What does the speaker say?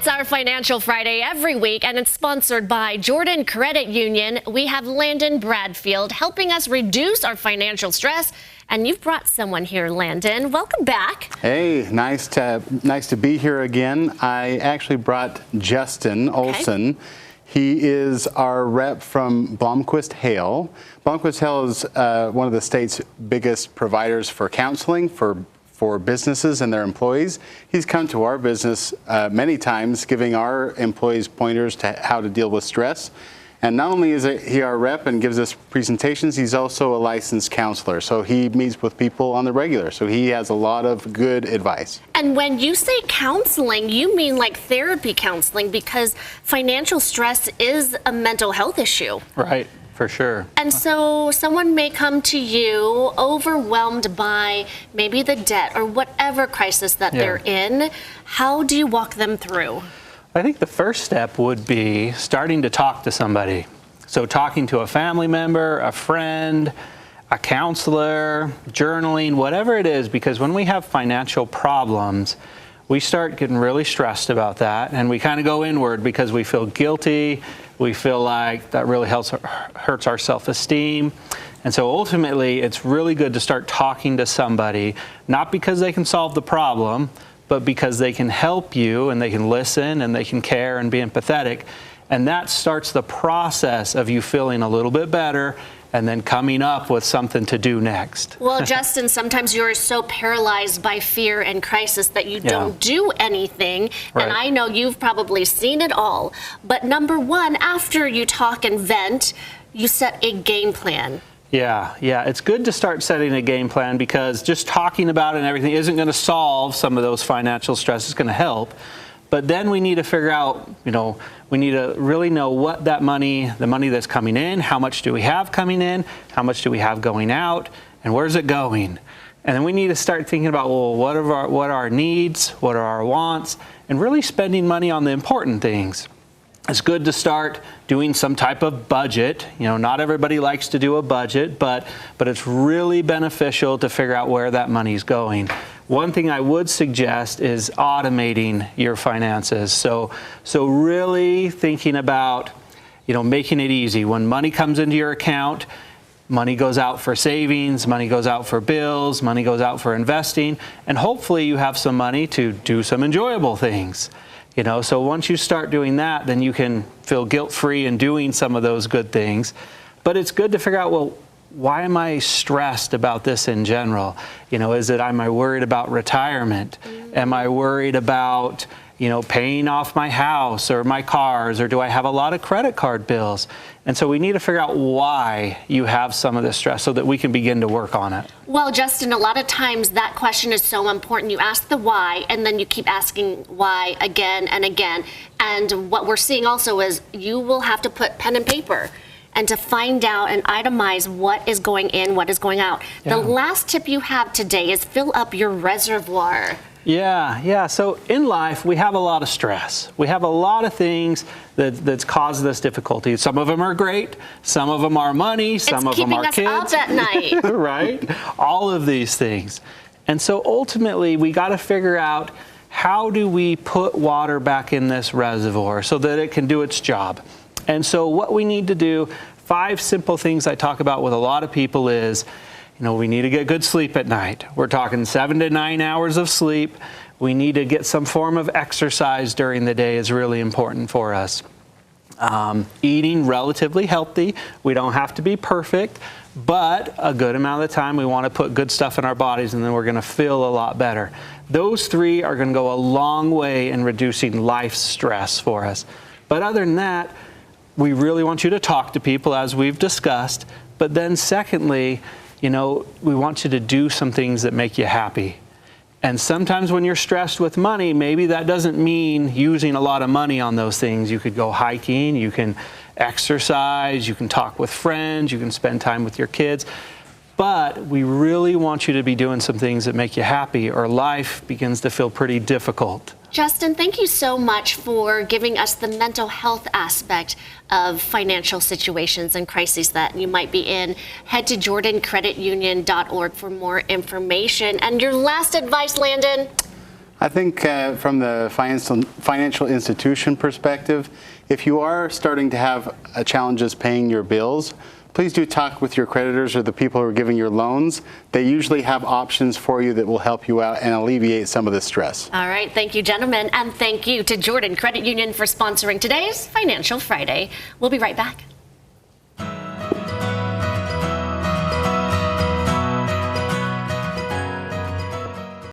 It's our Financial Friday every week, and it's sponsored by Jordan Credit Union. We have Landon Bradfield helping us reduce our financial stress. And you've brought someone here, Landon. Welcome back. Hey, nice to be here again. I actually brought Justin Olson. Okay. He is our rep from Blomquist Hale. Blomquist Hale is one of the state's biggest providers for counseling for businesses and their employees. He's come to our business many times, giving our employees pointers to how to deal with stress. And not only is he our rep and gives us presentations, he's also a licensed counselor. So he meets with people on the regular. So he has a lot of good advice. And when you say counseling, you mean like therapy counseling, because financial stress is a mental health issue. Right. For sure. And so someone may come to you overwhelmed by maybe the debt or whatever crisis that they're in. How do you walk them through? I think the first step would be starting to talk to somebody. So talking to a family member, a friend, a counselor, journaling, whatever it is, because when we have financial problems, we start getting really stressed about that, and we kind of go inward because we feel guilty. We feel like that really hurts our self-esteem. And so ultimately, it's really good to start talking to somebody, not because they can solve the problem, but because they can help you and they can listen and they can care and be empathetic. And that starts the process of you feeling a little bit better and then coming up with something to do next. Well, Justin, sometimes you're so paralyzed by fear and crisis that you don't do anything. Right. And I know you've probably seen it all. But number one, after you talk and vent, you set a game plan. Yeah, it's good to start setting a game plan, because just talking about it and everything isn't going to solve some of those financial stress. It's going to help. But then we need to figure out, we need to really know what that money, the money that's coming in, how much do we have coming in, how much do we have going out, and where's it going? And then we need to start thinking about, well, what are our needs, what are our wants, and really spending money on the important things. It's good to start doing some type of budget. Not everybody likes to do a budget, but it's really beneficial to figure out where that money's going. One thing I would suggest is automating your finances. So really thinking about, making it easy. When money comes into your account, money goes out for savings, money goes out for bills, money goes out for investing, and hopefully you have some money to do some enjoyable things. So once you start doing that, then you can feel guilt-free in doing some of those good things. But it's good to figure out, well, why am I stressed about this in general? Am I worried about retirement? Am I worried about, paying off my house or my cars, or do I have a lot of credit card bills? And so we need to figure out why you have some of this stress so that we can begin to work on it. Well, Justin, a lot of times that question is so important. You ask the why, and then you keep asking why again and again. And what we're seeing also is you will have to put pen and paper and to find out and itemize what is going in, what is going out. The last tip you have today is fill up your reservoir. Yeah. So in life, we have a lot of stress. We have a lot of things that's caused us difficulty. Some of them are great. Some of them are money. Some of them are kids. It's keeping us up at night. Right? All of these things. And so ultimately, we got to figure out, how do we put water back in this reservoir so that it can do its job? And so what we need to do, 5 simple things I talk about with a lot of people is, we need to get good sleep at night. We're talking 7 to 9 hours of sleep. We need to get some form of exercise during the day is really important for us. Eating relatively healthy. We don't have to be perfect, but a good amount of the time we want to put good stuff in our bodies, and then we're going to feel a lot better. Those 3 are going to go a long way in reducing life stress for us. But other than that, we really want you to talk to people, as we've discussed. But then secondly, we want you to do some things that make you happy. And sometimes when you're stressed with money, maybe that doesn't mean using a lot of money on those things. You could go hiking, you can exercise, you can talk with friends, you can spend time with your kids. But we really want you to be doing some things that make you happy, or life begins to feel pretty difficult. Justin, thank you so much for giving us the mental health aspect of financial situations and crises that you might be in. Head to jordancreditunion.org for more information. And your last advice, Landon? I think from the financial institution perspective, if you are starting to have challenges paying your bills, please do talk with your creditors or the people who are giving your loans. They usually have options for you that will help you out and alleviate some of the stress. All right. Thank you, gentlemen. And thank you to Jordan Credit Union for sponsoring today's Financial Friday. We'll be right back.